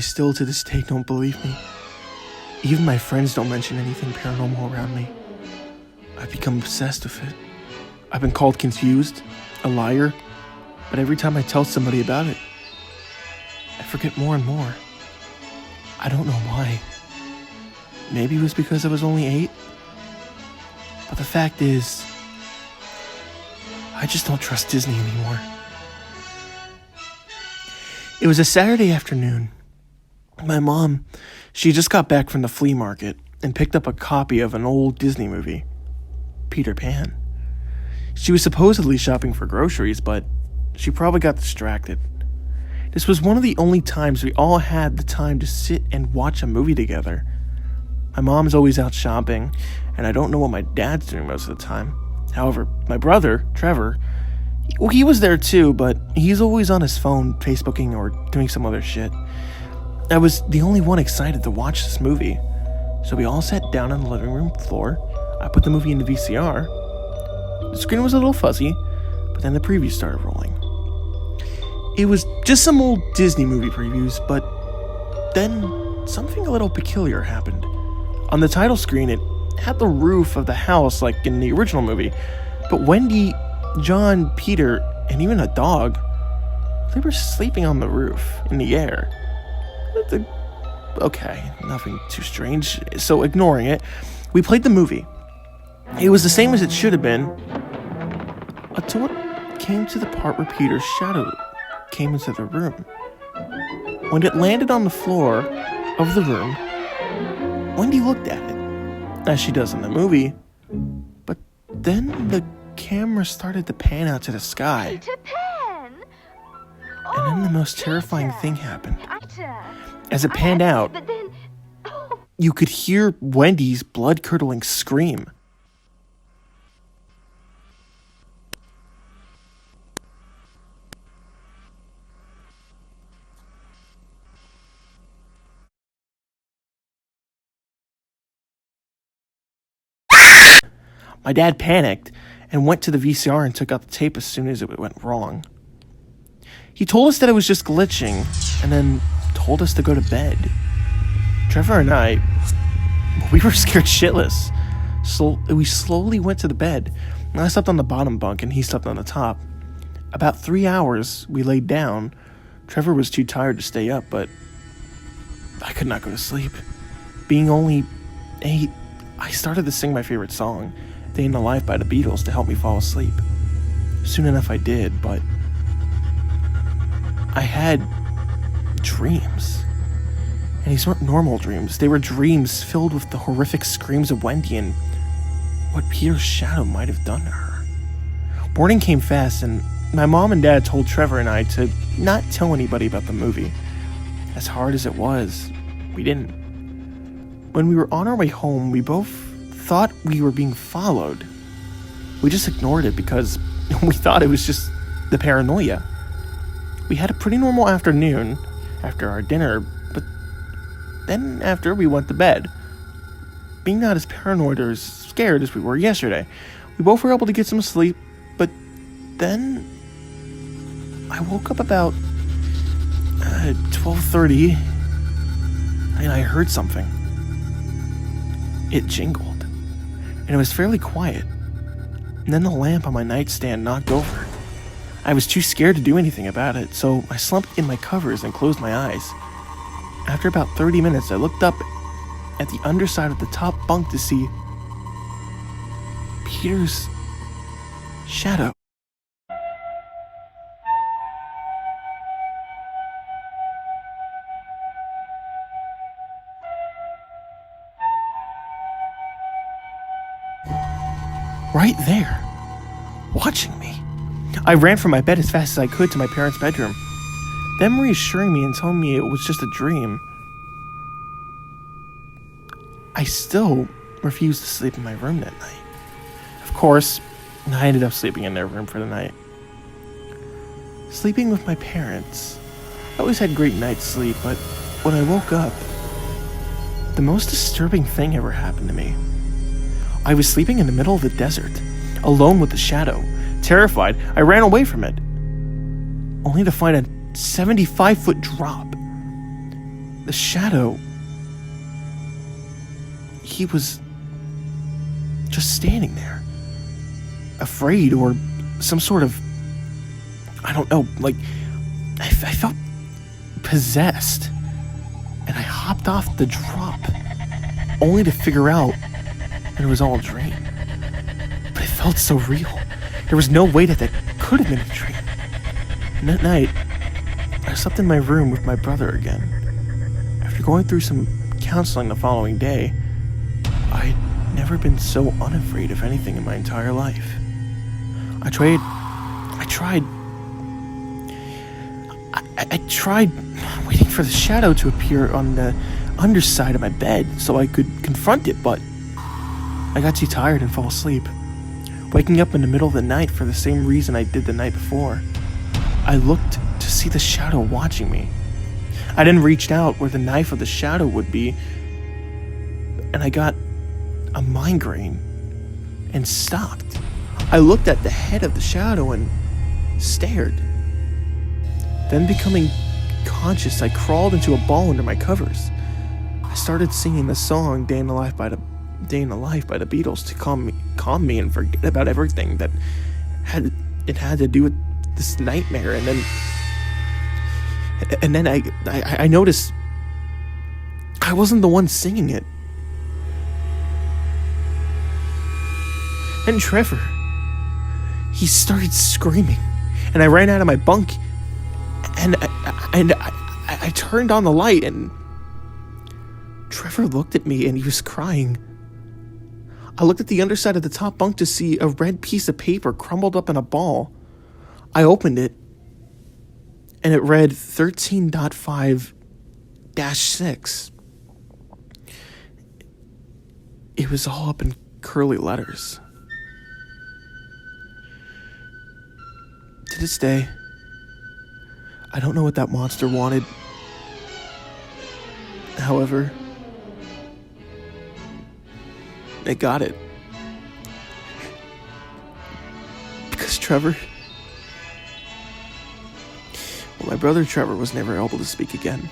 still to this day don't believe me. Even my friends don't mention anything paranormal around me. I've become obsessed with it. I've been called confused, a liar, but every time I tell somebody about it, I forget more and more. I don't know why. Maybe it was because I was only 8. But the fact is, I just don't trust Disney anymore. It was a Saturday afternoon. My mom, she just got back from the flea market and picked up a copy of an old Disney movie, Peter Pan. She was supposedly shopping for groceries, but she probably got distracted. This was one of the only times we all had the time to sit and watch a movie together. My mom's always out shopping, and I don't know what my dad's doing most of the time. However, my brother, Trevor, he was there too, but he's always on his phone, Facebooking or doing some other shit. I was the only one excited to watch this movie, so we all sat down on the living room floor. I put the movie in the VCR. The screen was a little fuzzy, but then the previews started rolling. It was just some old Disney movie previews, but then something a little peculiar happened. On the title screen, it had the roof of the house like in the original movie, but Wendy, John, Peter, and even a dog, they were sleeping on the roof in the air. Okay, nothing too strange, so ignoring it, we played the movie. It was the same as it should have been until it came to the part where Peter's shadow came into the room. When it landed on the floor of the room, Wendy looked at it, as she does in the movie, but then the camera started to pan out to the sky. Peter Pan! And then the most terrifying thing happened. As it panned out, you could hear Wendy's blood-curdling scream. My dad panicked and went to the VCR and took out the tape as soon as it went wrong. He told us that it was just glitching and then told us to go to bed. Trevor and I, we were scared shitless. So we slowly went to the bed. I slept on the bottom bunk and he slept on the top. About 3 hours, we laid down. Trevor was too tired to stay up, but I could not go to sleep. Being only 8, I started to sing my favorite song, Day in the Life by the Beatles, to help me fall asleep. Soon enough I did, but I had dreams. And these weren't normal dreams. They were dreams filled with the horrific screams of Wendy and what Peter's shadow might have done to her. Morning came fast, and my mom and dad told Trevor and I to not tell anybody about the movie. As hard as it was, we didn't. When we were on our way home, we both thought we were being followed. We just ignored it because we thought it was just the paranoia. We had a pretty normal afternoon after our dinner, but then after we went to bed. Being not as paranoid or as scared as we were yesterday, we both were able to get some sleep, but then I woke up about 12:30 and I heard something. It jingled, and it was fairly quiet. And then the lamp on my nightstand knocked over. I was too scared to do anything about it, so I slumped in my covers and closed my eyes. After about 30 minutes, I looked up at the underside of the top bunk to see Peter's shadow. Right there, watching me. I ran from my bed as fast as I could to my parents' bedroom, them reassuring me and telling me it was just a dream. I still refused to sleep in my room that night. Of course, I ended up sleeping in their room for the night. Sleeping with my parents, I always had great night's sleep, but when I woke up, the most disturbing thing ever happened to me. I was sleeping in the middle of the desert, alone with the shadow. Terrified, I ran away from it, only to find a 75-foot drop. the shadow, he was just standing there, afraid or some sort of, I don't know, like, I felt possessed, and I hopped off the drop, only to figure out that it was all a dream. But it felt so real. There was no way that could have been a dream. And that night, I slept in my room with my brother again. After going through some counseling the following day, I'd never been so unafraid of anything in my entire life. I tried waiting for the shadow to appear on the underside of my bed so I could confront it, but I got too tired and fell asleep, waking up in the middle of the night for the same reason I did the night before. I looked to see the shadow watching me. I then reached out where the knife of the shadow would be, and I got a migraine and stopped. I looked at the head of the shadow and stared. Then, becoming conscious, I crawled into a ball under my covers. I started singing the song Day in the Life by the Beatles to calm me and forget about everything that had to do with this nightmare. And then I noticed I wasn't the one singing it. And Trevor, he started screaming, and I ran out of my bunk, and I turned on the light, and Trevor looked at me, and he was crying. I looked at the underside of the top bunk to see a red piece of paper crumbled up in a ball. I opened it, and it read 13.5-6. It was all up in curly letters. To this day, I don't know what that monster wanted. However, it got it. Because Trevor... Well, my brother Trevor was never able to speak again.